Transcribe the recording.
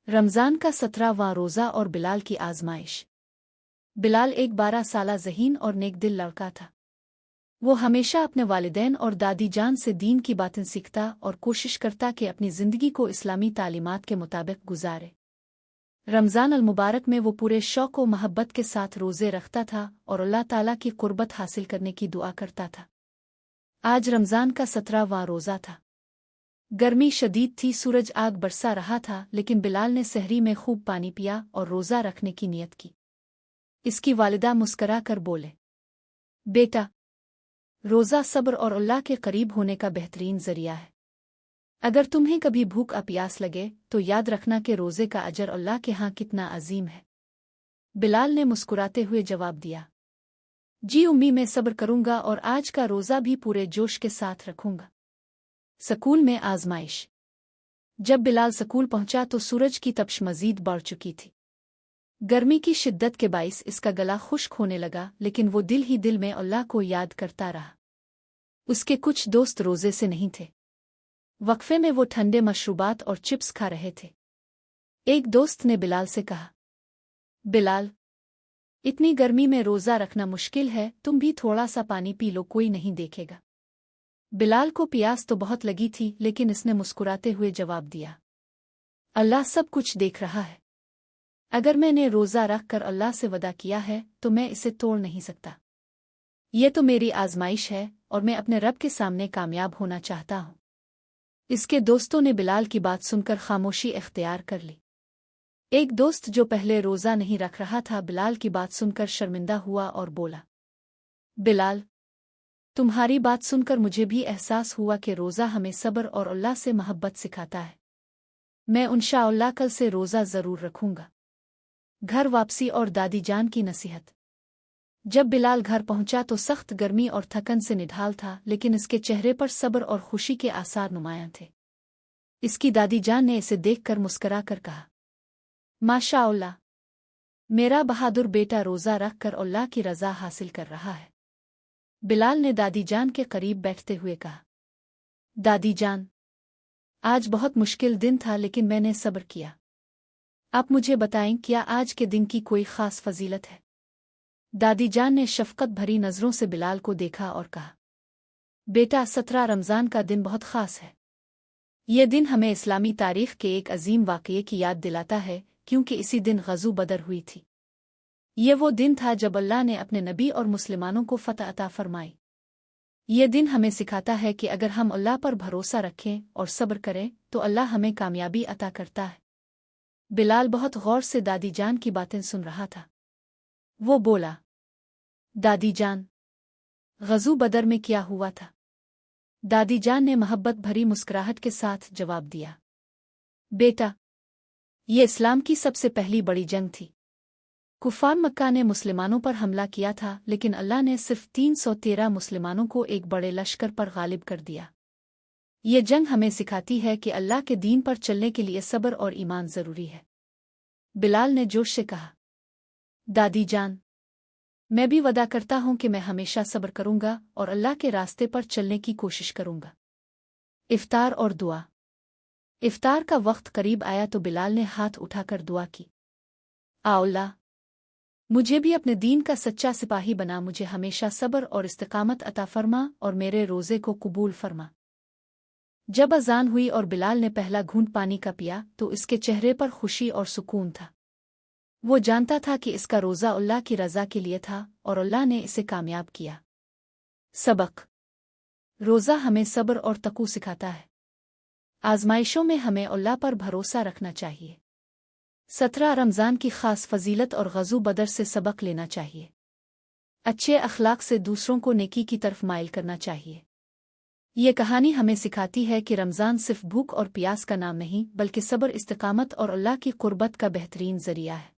रमज़ान का 17वां रोज़ा और बिलाल की आजमाइश। बिलाल एक 12 साला ज़हीन और नेक दिल लड़का था। वो हमेशा अपने वालिदैन और दादी जान से दीन की बातें सीखता और कोशिश करता कि अपनी ज़िंदगी को इस्लामी तालीमात के मुताबिक गुजारे। रमज़ान अल मुबारक में वो पूरे शौक़ व महब्बत के साथ रोज़े रखता था और अल्लाह ताला की क़ुर्बत हासिल करने की दुआ करता था। आज रमज़ान का 17वां रोज़ा था। गर्मी शदीद थी, सूरज आग बरसा रहा था, लेकिन बिलाल ने सहरी में खूब पानी पिया और रोज़ा रखने की नियत की। इसकी वालिदा मुस्करा कर बोले, बेटा, रोज़ा सब्र और अल्लाह के करीब होने का बेहतरीन ज़रिया है। अगर तुम्हें कभी भूख या प्यास लगे तो याद रखना कि रोज़े का अजर अल्लाह के यहाँ कितना अजीम है। बिलाल ने मुस्कुराते हुए जवाब दिया, जी उम्मी, मैं सब्र करूँगा और आज का रोज़ा भी पूरे जोश के साथ रखूँगा। स्कूल में आजमाइश। जब बिलाल स्कूल पहुंचा तो सूरज की तपिश मजीद बढ़ चुकी थी। गर्मी की शिद्दत के बाइस इसका गला खुश्क होने लगा, लेकिन वो दिल ही दिल में अल्लाह को याद करता रहा। उसके कुछ दोस्त रोज़े से नहीं थे। वक्फे में वो ठंडे मशरूबात और चिप्स खा रहे थे। एक दोस्त ने बिलाल से कहा, बिलाल, इतनी गर्मी में रोज़ा रखना मुश्किल है, तुम भी थोड़ा सा पानी पी लो, कोई नहीं देखेगा। बिलाल को प्यास तो बहुत लगी थी, लेकिन इसने मुस्कुराते हुए जवाब दिया, अल्लाह सब कुछ देख रहा है। अगर मैंने रोज़ा रख कर अल्लाह से वदा किया है तो मैं इसे तोड़ नहीं सकता। ये तो मेरी आजमाइश है और मैं अपने रब के सामने कामयाब होना चाहता हूँ। इसके दोस्तों ने बिलाल की बात सुनकर खामोशी इख्तियार कर ली। एक दोस्त जो पहले रोज़ा नहीं रख रहा था, बिलाल की बात सुनकर शर्मिंदा हुआ और बोला, बिलाल, तुम्हारी बात सुनकर मुझे भी एहसास हुआ कि रोज़ा हमें सब्र और अल्लाह से मोहब्बत सिखाता है। मैं इंशाअल्लाह कल से रोज़ा ज़रूर रखूँगा। घर वापसी और दादी जान की नसीहत। जब बिलाल घर पहुंचा तो सख्त गर्मी और थकन से निढाल था, लेकिन इसके चेहरे पर सब्र और खुशी के आसार नुमायां थे। इसकी दादी जान ने इसे देखकर मुस्करा कर कहा, माशाअल्लाह, मेरा बहादुर बेटा रोज़ा रख कर अल्लाह की रज़ा हासिल कर रहा है। बिलाल ने दादी जान के करीब बैठते हुए कहा, दादी जान, आज बहुत मुश्किल दिन था, लेकिन मैंने सब्र किया। आप मुझे बताएं, क्या आज के दिन की कोई ख़ास फजीलत है? दादी जान ने शफ़क़त भरी नज़रों से बिलाल को देखा और कहा, बेटा, 17 रमज़ान का दिन बहुत ख़ास है। ये दिन हमें इस्लामी तारीख़ के एक अजीम वाक़ये की याद दिलाता है, क्योंकि इसी दिन ग़ज़ो बदर हुई थी। ये वो दिन था जब अल्लाह ने अपने नबी और मुसलमानों को फ़तह अता फ़रमाई। ये दिन हमें सिखाता है कि अगर हम अल्लाह पर भरोसा रखें और सब्र करें तो अल्लाह हमें कामयाबी अता करता है। बिलाल बहुत गौर से दादी जान की बातें सुन रहा था। वो बोला, दादी जान, ग़ज़ो बदर में क्या हुआ था? दादी जान ने मोहब्बत भरी मुस्कुराहट के साथ जवाब दिया, बेटा, ये इस्लाम की सबसे पहली बड़ी जंग थी। कुफ़ार मक्का ने मुसलमानों पर हमला किया था, लेकिन अल्लाह ने सिर्फ 313 मुसलमानों को एक बड़े लश्कर पर गालिब कर दिया। ये जंग हमें सिखाती है कि अल्लाह के दीन पर चलने के लिए सब्र और ईमान ज़रूरी है। बिलाल ने जोश से कहा, दादी जान, मैं भी वदा करता हूँ कि मैं हमेशा सब्र करूँगा और अल्लाह के रास्ते पर चलने की कोशिश करूँगा। इफ्तार और दुआ। इफ्तार का वक्त करीब आया तो बिलाल ने हाथ उठाकर दुआ की, अल्लाह, मुझे भी अपने दीन का सच्चा सिपाही बना, मुझे हमेशा सब्र और इस्तिकामत अता फरमा और मेरे रोज़े को कबूल फरमा। जब अज़ान हुई और बिलाल ने पहला घूंट पानी का पिया तो इसके चेहरे पर खुशी और सुकून था। वो जानता था कि इसका रोज़ा अल्लाह की रज़ा के लिए था और अल्लाह ने इसे कामयाब किया। सबक। रोज़ा हमें सब्र और तक़वा सिखाता है। आज़माइशों में हमें अल्लाह पर भरोसा रखना चाहिए। 17 रमज़ान की ख़ास फजीलत और ग़ज़ो बदर से सबक लेना चाहिए। अच्छे अखलाक से दूसरों को नेकी की तरफ माइल करना चाहिए। ये कहानी हमें सिखाती है कि रमज़ान सिर्फ भूख और प्यास का नाम नहीं, बल्कि सब्र, इस्तिकामत और अल्लाह की क़ुर्बत का बेहतरीन ज़रिया है।